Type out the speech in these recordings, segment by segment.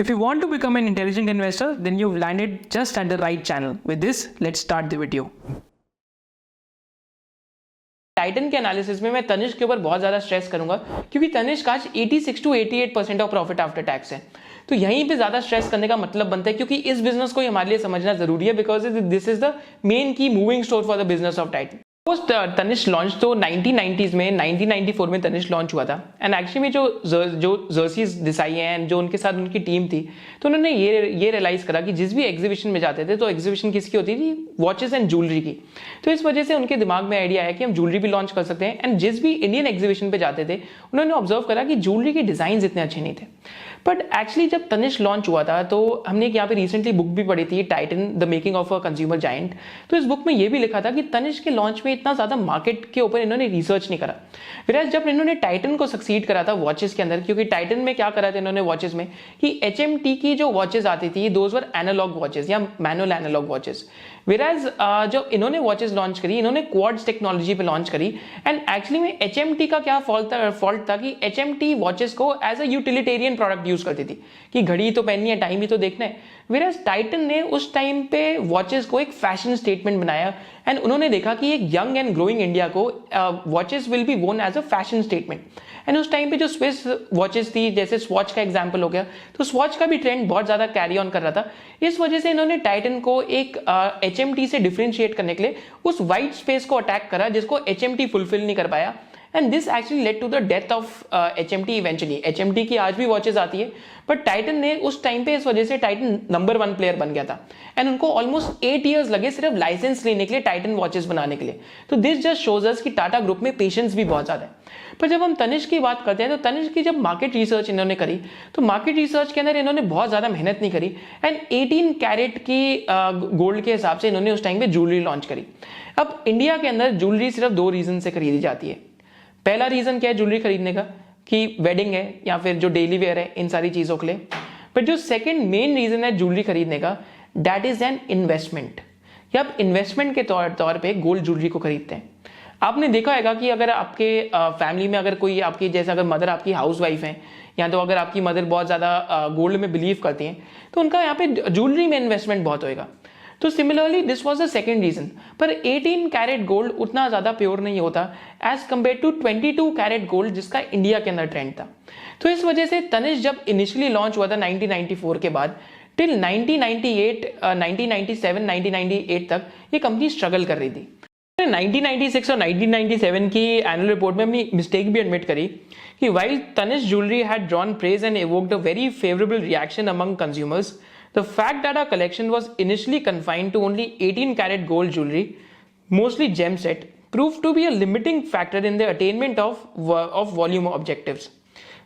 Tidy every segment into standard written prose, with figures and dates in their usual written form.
If you want to become an intelligent investor, then you've landed just at the right channel. With this, let's start the video. Titan के analysis में मैं तनिष्क के ऊपर बहुत ज़्यादा stress करूंगा क्योंकि तनिष्क आज 86 to 88% of profit after tax है। तो यहीं पे ज़्यादा स्ट्रेस करने का मतलब बनता है क्योंकि इस बिजनेस को हमारे लिए समझना जरूरी है because this is the main key moving store for the business of Titan. Tanishq launch तो 1990s में 1994 में तनिष्क लॉन्च हुआ था एंड एक्चुअली में जो जर्सीज डिसाई हैं एंड जो उनके साथ उनकी टीम थी तो उन्होंने ये रियलाइज करा कि जिस भी एग्जीबिशन में जाते थे तो एग्जीबिशन किसकी होती थी, वॉचेस एंड ज्वेलरी की। तो इस वजह से उनके दिमाग में आइडिया है कि हम ज्वेलरी भी लॉन्च कर सकते हैं एंड जिस भी इंडियन एग्जीबिशन पे जाते थे उन्होंने ऑब्जर्व करा कि ज्वेलरी के डिजाइन इतने अच्छे नहीं थे। बट एक्चुअली जब तनिष्क लॉन्च हुआ था तो हमने यहाँ पे रिसेंटली बुक भी पढ़ी थी, Titan the making of a consumer giant. तो इस बुक में ये भी लिखा था कि तनिष्क के लॉन्च में इतना ज्यादा मार्केट के ऊपर इन्होंने रिसर्च नहीं करा। फिर जब इन्होंने टाइटन को सक्सीड करा था वॉचेस के अंदर, क्योंकि टाइटन में क्या करा था इन्होंने वॉचेस में कि HMT की जो वॉचेस आती थी दोज वर एनालॉग वॉचेस या मैनुअल एनालॉग वॉचेस। विराज जब इन्होंने वॉचेस लॉन्च करी इन्होंने क्वार्ट्ज टेक्नोलॉजी पे लॉन्च करी एंड एक्चुअली में HMT का क्या फॉल्ट था कि HMT वॉचेस को as a utilitarian product use करती थी कि घड़ी तो पहननी है, टाइम ही तो देखना है। विराज टाइटन ने उस टाइम पे वॉचेस को एक फैशन स्टेटमेंट बनाया एंड उन्होंने देखा कि एक यंग एंड ग्रोइंग इंडिया को watches will be worn as a fashion statement. And उस टाइम पे जो स्विस वॉचेस थी जैसे स्वॉच का एग्जांपल हो गया तो स्वॉच का भी ट्रेंड बहुत ज्यादा कैरी ऑन कर रहा था। इस वजह से इन्होंने टाइटन को एक HMT से डिफरेंशिएट करने के लिए उस वाइट स्पेस को अटैक करा जिसको HMT फुलफिल नहीं कर पाया and this actually led to the death of HMT eventually. HMT की आज भी वॉचेस आती है बट टाइटन ने उस टाइम पे इस वजह से टाइटन नंबर 1 प्लेयर बन गया था एंड उनको ऑलमोस्ट 8 years लगे सिर्फ लाइसेंस लेने के लिए टाइटन वॉचेस बनाने के लिए। तो दिस जस्ट शोज अस कि टाटा ग्रुप में पेशेंस भी बहुत ज्यादा है। पर जब हम तनिष्क की बात करते हैं तो तनिष्क की जब मार्केट रिसर्च इन्होंने करी तो मार्केट रिसर्च के अंदर इन्होंने बहुत ज्यादा मेहनत नहीं करी एंड 18 कैरेट की गोल्ड के हिसाब से इन्होंने उस टाइम पे ज्वेलरी लॉन्च करी। अब इंडिया के अंदर ज्वेलरी सिर्फ 2 रीजन से खरीदी जाती है। पहला रीजन क्या है ज्वेलरी खरीदने का कि वेडिंग है या फिर जो डेली वेयर है इन सारी चीजों के लिए। बट जो सेकंड मेन रीजन है ज्वेलरी खरीदने का दैट इज एन इन्वेस्टमेंट। या आप इन्वेस्टमेंट के तौर पे गोल्ड ज्वेलरी को खरीदते हैं। आपने देखा होगा कि अगर आपके फैमिली में अगर कोई आपकी जैसे अगर मदर आपकी हाउस वाइफ है या तो अगर आपकी मदर बहुत ज्यादा गोल्ड में बिलीव करती हैं तो उनका यहाँ पे ज्वेलरी में इन्वेस्टमेंट बहुत होएगा। तो similarly this was the second reason. पर 18 कैरेट गोल्ड उतना ज्यादा प्योर नहीं होता as compare to 22 carat gold जिसका इंडिया के अंदर ट्रेंड था। तो इस वजह से तनिष्क जब इनिशियली लॉन्च हुआ था 1994 के बाद टिल 1998 1997 1998 तक ये कंपनी स्ट्रगल कर रही थी। 1996 और 1997 की एनुअल रिपोर्ट में अपनी मिस्टेक भी एडमिट करी कि while Tanishq jewellery had drawn praise and evoked a very favorable reaction among consumers, the fact that our collection was initially confined to only 18 karat gold jewelry, mostly gem set, proved to be a limiting factor in the attainment of volume objectives.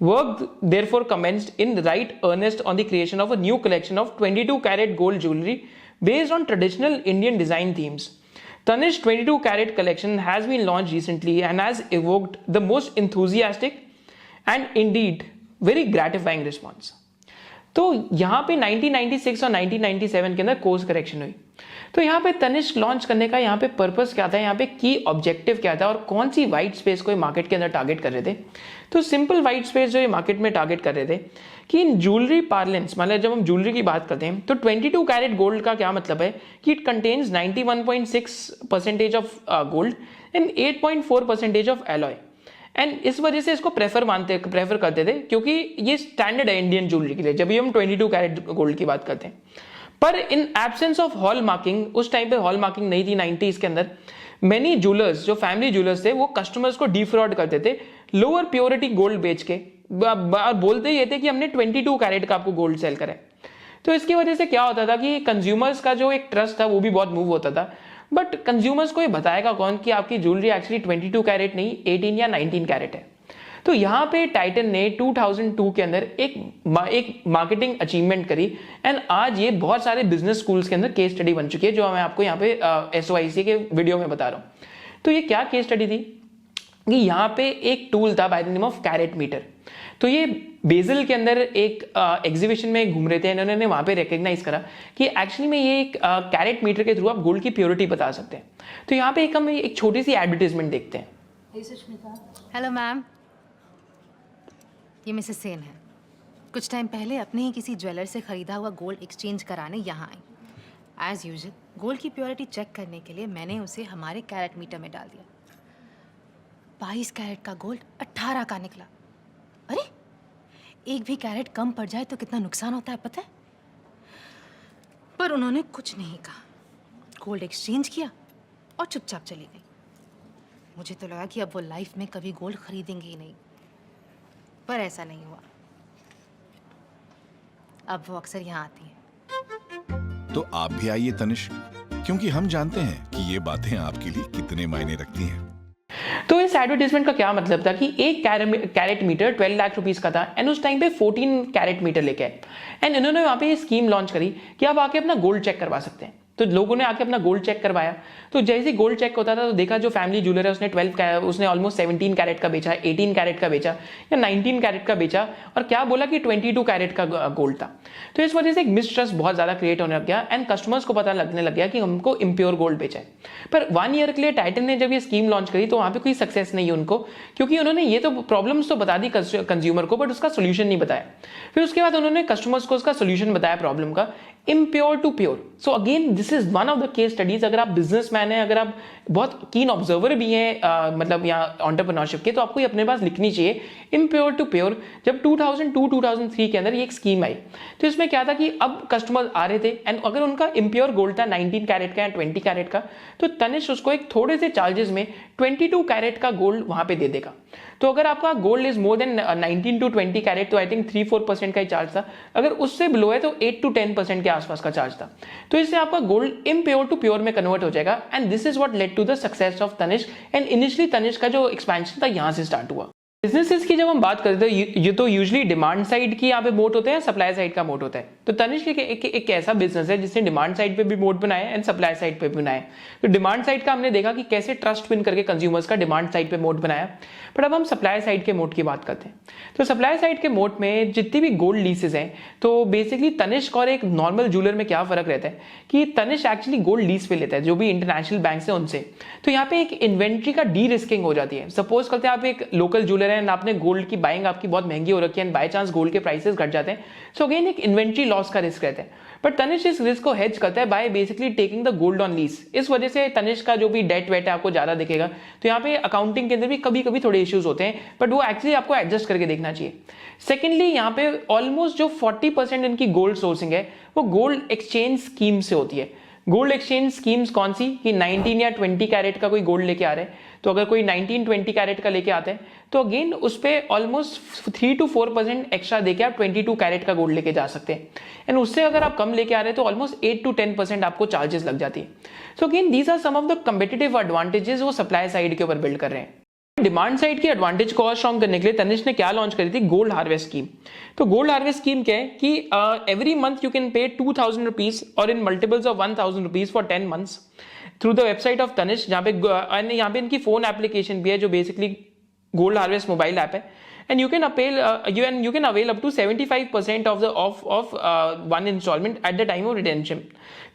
Work therefore commenced in right earnest on the creation of a new collection of 22 karat gold jewelry based on traditional Indian design themes. Tanishq 22 carat collection has been launched recently and has evoked the most enthusiastic and indeed very gratifying response. तो यहाँ पे 1996 और 1997 के अंदर course correction हुई। तो यहाँ पे तनिष्क लॉन्च करने का यहाँ पे पर्पस क्या था, यहाँ पे की ऑब्जेक्टिव क्या था और कौन सी वाइट स्पेस को ये मार्केट के अंदर टारगेट कर रहे थे। तो सिंपल वाइट स्पेस जो ये मार्केट में टारगेट कर रहे थे कि इन ज्वेलरी पार्लेंस मतलब जब हम ज्वेलरी की बात करते हैं तो 22 कैरेट गोल्ड का क्या मतलब है कि it contains 91.6% of gold and 8.4% of alloy and इस वजह से इसको प्रेफर करते थे क्योंकि ये स्टैंडर्ड है इंडियन ज्वेलरी के लिए जब भी हम 22 कैरेट गोल्ड की बात करते हैं। पर in absence of hall marking, उस टाइम पे हॉल मार्किंग नहीं थी 90s के अंदर, मेनी ज्वेलर्स जो फैमिली ज्वेलर्स थे वो कस्टमर्स को डिफ्रॉड करते थे लोअर प्योरिटी गोल्ड बेच के, बोलते ये थे कि हमने 22 कैरेट का आपको गोल्ड सेल करा है। तो इसकी वजह से क्या होता था कि कंज्यूमर्स का जो एक ट्रस्ट था वो भी बहुत मूव होता था। बट कंज्यूमर्स को ये बताएगा कौन कि आपकी ज्वेलरी एक्चुअली 22 कैरेट नहीं 18 या 19 कैरेट है। तो यहाँ पे टाइटन ने 2002 के अंदर एक मार्केटिंग अचीवमेंट करी एंड आज ये बहुत सारे बिजनेस स्कूल्स के अंदर केस स्टडी बन चुकी है जो मैं आपको यहाँ पे SOIC के वीडियो में बता रहा हूँ। तो ये क्या केस स्टडी थी कि यहाँ पे एक टूल था by the name of carat meter. तो ये बेजल के अंदर एक एग्जीबिशन में घूम रहे थे, इन्होंने वहां पे रिकग्नाइज करा कि एक्चुअली में ये एक कैरेट मीटर के थ्रू आप गोल्ड की प्योरिटी बता सकते हैं। तो यहाँ पे हम एक छोटी सी एडवर्टीजमेंट देखते हैं। हेलो मैम, ये मिसेस सेन है। कुछ टाइम पहले अपने ही किसी ज्वेलर से खरीदा हुआ गोल्ड एक्सचेंज कराने यहाँ आई। एज यूजुअल गोल्ड की प्योरिटी चेक करने के लिए मैंने उसे हमारे कैरेट मीटर में डाल दिया। 22 कैरेट का गोल्ड 18 का निकला। अरे एक भी कैरेट कम पड़ जाए तो कितना नुकसान होता है पता है? पर उन्होंने कुछ नहीं कहा, गोल्ड एक्सचेंज किया और चुपचाप चली गई। मुझे तो लगा कि अब वो लाइफ में कभी गोल्ड खरीदेंगे ही नहीं, पर ऐसा नहीं हुआ। अब वो अक्सर यहाँ आती है। तो आप भी आइए तनिष्क, क्योंकि हम जानते हैं कि ये बातें आपके लिए कितने मायने रखती हैं। तो इस एडवर्टीजमेंट का क्या मतलब था कि एक कैरेट मीटर 12 लाख रुपीस का था एंड उस टाइम पे 14 कैरेट मीटर लेके आए एंड इन्होंने वहां पे ये स्कीम लॉन्च करी कि आप आके अपना गोल्ड चेक करवा सकते हैं। तो लोगों ने आके अपना गोल्ड चेक करवाया। तो जैसे ही गोल्ड चेक होता था तो देखा जो फैमिली ज्वेलर है उसने ऑलमोस्ट 17 कैरेट का बेचा, 18 कैरेट का बेचा या 19 कैरेट का बेचा और क्या बोला कि 22 कैरेट का गोल्ड था। तो इस वजह से एक मिसट्रस्ट बहुत ज्यादा क्रिएट होने लग गया एंड कस्टमर्स को पता लगने लग गया कि हमको इम्प्योर गोल्ड बेचा है। पर 1 ईयर के लिए टाइटन ने जब ये स्कीम लॉन्च करी तो वहां पे कोई सक्सेस नहीं उनको, क्योंकि उन्होंने ये तो प्रॉब्लम्स तो बता दी कंज्यूमर को बट उसका सोल्यूशन नहीं बताया। फिर उसके बाद उन्होंने कस्टमर्स को उसका सोल्यूशन बताया प्रॉब्लम का, impure to pure. So again this is one of the case studies. अगर आप बिजनेसमैन हैं, अगर आप बहुत कीन ऑब्जर्वर भी हैं मतलब यहाँ एंटरप्रेन्योरशिप के, तो आपको ये अपने पास लिखनी चाहिए इम्प्योर टू प्योर। जब 2002-2003 के अंदर ये एक स्कीम आई तो इसमें क्या था कि अब कस्टमर आ रहे थे एंड अगर उनका इम्प्योर गोल्ड था 19 कैरेट का या 20 कैरेट का तो तनिष्क उसको एक थोड़े से चार्जेस में 22 कैरेट का गोल्ड वहां पे दे देगा। तो अगर आपका gold is more than 19 to 20 carat तो आई थिंक 3-4% का ही चार्ज था, अगर उससे बिलो है तो 8 to 10% के आसपास का चार्ज था। तो इससे आपका गोल्ड इम्प्योर टू प्योर में कन्वर्ट हो जाएगा and this is what led to the success of Tanishq and initially Tanishq का जो एक्सपेंशन था यहां से स्टार्ट हुआ। बिजनेसेस की जब हम बात करते हैं ये तो यूजुअली डिमांड साइड की यहाँ पे मोड होते हैं, सप्लाई साइड का मोड होता है। तो तनिष्क एक ऐसा बिजनेस है जिसने डिमांड साइड पे भी मोड बनाया एंड सप्लाई साइड पे भी बनाया। तो डिमांड साइड का हमने देखा कि कैसे ट्रस्ट विन करके कंज्यूमर्स का डिमांड साइड पे मोड बनाया। बट अब हम सप्लाई साइड के मोड की बात करते हैं। तो सप्लाई साइड के मोड में जितनी भी गोल्ड लीसेस हैं तो बेसिकली तनिष्क और एक नॉर्मल ज्वेलर में क्या फर्क रहता है कि तनिष्क एक्चुअली गोल्ड लीज पे लेता है जो भी इंटरनेशनल बैंक है उनसे। तो यहाँ पे एक इन्वेंट्री का डी रिस्किंग हो जाती है। सपोज करते हैं आप एक लोकल ज्वेलर है एंड आपने गोल्ड की बाइंग आपकी बहुत महंगी हो रखी है एंड बाय चांस गोल्ड के प्राइसेस घट जाते हैं, सो अगेन एक इन्वेंट्री लॉस का रिस्क रहता है। बट तनिष्क इस रिस्क को हेज करता है bye basically taking the gold on lease. इस वजह से तनिष्क का जो भी डेट वेट है आपको ज्यादा दिखेगा। तो यहाँ पे अकाउंटिंग के अंदर भी कभी कभी थोड़े इश्यूज होते हैं बट वो एक्चुअली आपको एडजस्ट करके देखना चाहिए। सेकेंडली यहाँ पे ऑलमोस्ट जो 40% इनकी गोल्ड सोर्सिंग है वो गोल्ड एक्सचेंज स्कीम से होती है। गोल्ड एक्सचेंज स्कीम्स कौन सी कि 19 या 20 कैरेट का कोई गोल्ड लेके आ रहे हैं तो अगर कोई 19-20 कैरेट का लेके आते हैं तो अगेन उस पे ऑलमोस्ट 3 to 4% एक्स्ट्रा देके आप 22 कैरेट का गोल्ड लेके जा सकते हैं एंड उससे अगर आप कम लेके आ रहे हैं तो ऑलमोस्ट 8 to 10% आपको चार्जेस लग जाती है। So again these are some of the competitive advantages वो सप्लाई साइड के ऊपर बिल्ड कर रहे हैं। डिमांड साइड की एडवांटेज को और स्ट्रॉन्ग करने के लिए तनिष्क ने क्या लॉन्च करी थी, गोल्ड हार्वेस्ट स्कीम। तो गोल्ड हार्वेस्ट स्कीम क्या है कि every month you can pay 2000 rupees और in multiples of 1000 rupees for 10 months through the website of Tanishq, जहाँ पे इनकी फोन एप्लीकेशन भी है जो basically gold harvest mobile app है and you can avail up to 75% of one installment at the time of redemption.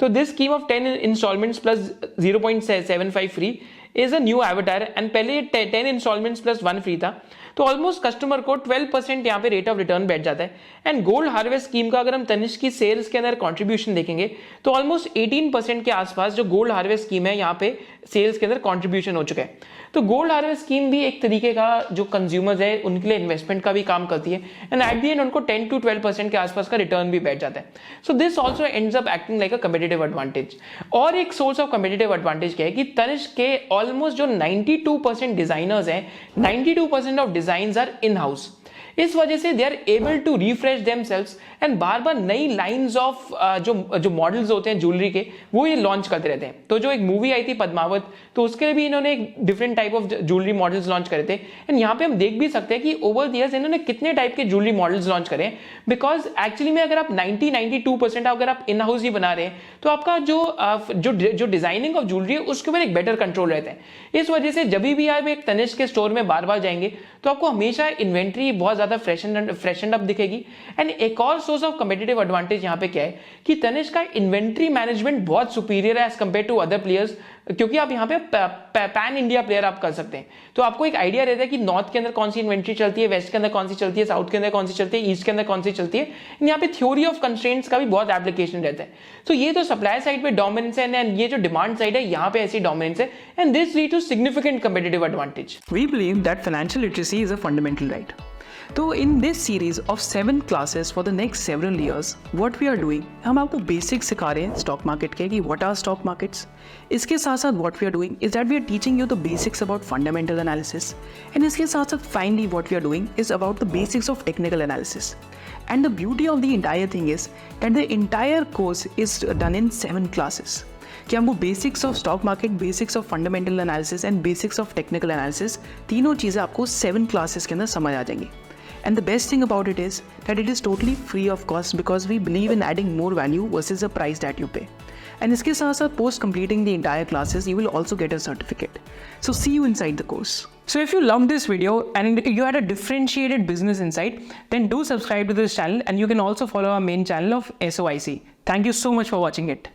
So this scheme of 10 installments plus 0.75 free is a new avatar and पहले 10 installments plus 1 free था। तो almost customer को 12% यहाँ पे rate of return बैठ जाता है and gold harvest scheme का अगर हम तनिष्क की सेल्स के अंदर कंट्रीब्यूशन देखेंगे तो ऑलमोस्ट 18% के आसपास जो गोल्ड हार्वेस्ट स्कीम है यहाँ पे सेल्स के अंदर कंट्रीब्यूशन हो चुका है। तो गोल्ड हार्वेस्ट स्कीम भी एक तरीके का जो कंज्यूमर्स है उनके लिए इन्वेस्टमेंट का भी काम करती है एंड एट दी एंड उनको 10 to 12% के आसपास का रिटर्न भी बैठ जाता है। So this also ends up acting like a competitive advantage. और एक सोर्स ऑफ कम्पिटिटिव एडवांटेज क्या है कि तनिष्क के ऑलमोस्ट जो 92% डिजाइनर्स हैं 92% of designs are in house. इस वजह से they are able to refresh themselves and बार बार नई लाइंस ऑफ जो मॉडल्स होते हैं ज्वेलरी के वो ये लॉन्च करते रहते हैं। तो जो एक मूवी आई थी पद्मावत तो उसके लिए भी इन्होंने एक different type of jewellery models launch करे थे एंड यहाँ पे हम देख भी सकते हैं कि ओवर द ईयर्स इन्होंने कितने टाइप के ज्वेलरी मॉडल्स लॉन्च करे बिकॉज एक्चुअली में अगर आप 90-92% अगर आप इन हाउस ही बना रहे हैं तो आपका जो डिजाइनिंग ऑफ ज्वेलरी है उसके ऊपर एक बेटर कंट्रोल रहता है। इस वजह से जब भी आप एक तनिष्क के स्टोर में बार बार जाएंगे तो आपको हमेशा इन्वेंट्री बहुत ज़्यादा फ्रेशनड अप दिखेगी। एंड एक और सोर्स ऑफ कम्पिटिटिव एडवांटेज यहाँ पे क्या है कि तनिष्क का इन्वेंट्री मैनेजमेंट बहुत सुपीरियर है as compare to other players, क्योंकि आप यहाँ पे पैन इंडिया प्लेयर आप कर सकते हैं। तो आपको एक आइडिया रहता है कि नॉर्थ के अंदर कौन सी इन्वेंट्री चलती है, वेस्ट के अंदर कौन सी चलती है, साउथ के अंदर कौन सी चलती है, ईस्ट के अंदर कौन सी चलती है। यहाँ पे थ्योरी ऑफ कंस्ट्रेंट्स का भी बहुत एप्लीकेशन रहता है। तो ये तो सप्लाई साइड पे डोमिनेंस है एंड ये जो डिमांड साइड है यहाँ पे ऐसी डोमिनेंस है, and this lead to significant competitive advantage. We believe that financial literacy is a fundamental right. So in this series of 7 classes for the next several years, what we are doing, हम आपको basics सिखा रहे हैं stock market के कि what are stock markets. इसके साथ साथ what we are doing is that we are teaching you the basics about fundamental analysis. And इसके साथ साथ finally what we are doing is about the basics of technical analysis. And the beauty of the entire thing is that the entire course is done in 7 classes. कि हमको basics of stock market, basics of fundamental analysis and basics of technical analysis, तीनों चीज़ें आपको 7 classes के अंदर समझ आ जाएंगी। And the best thing about it is that it is totally free of cost because we believe in adding more value versus the price that you pay. And इसके साथ साथ post completing the entire classes you will also get a certificate. So see you inside the course. So if you loved this video and you had a differentiated business insight, then do subscribe to this channel and you can also follow our main channel of SOIC. Thank you so much for watching it.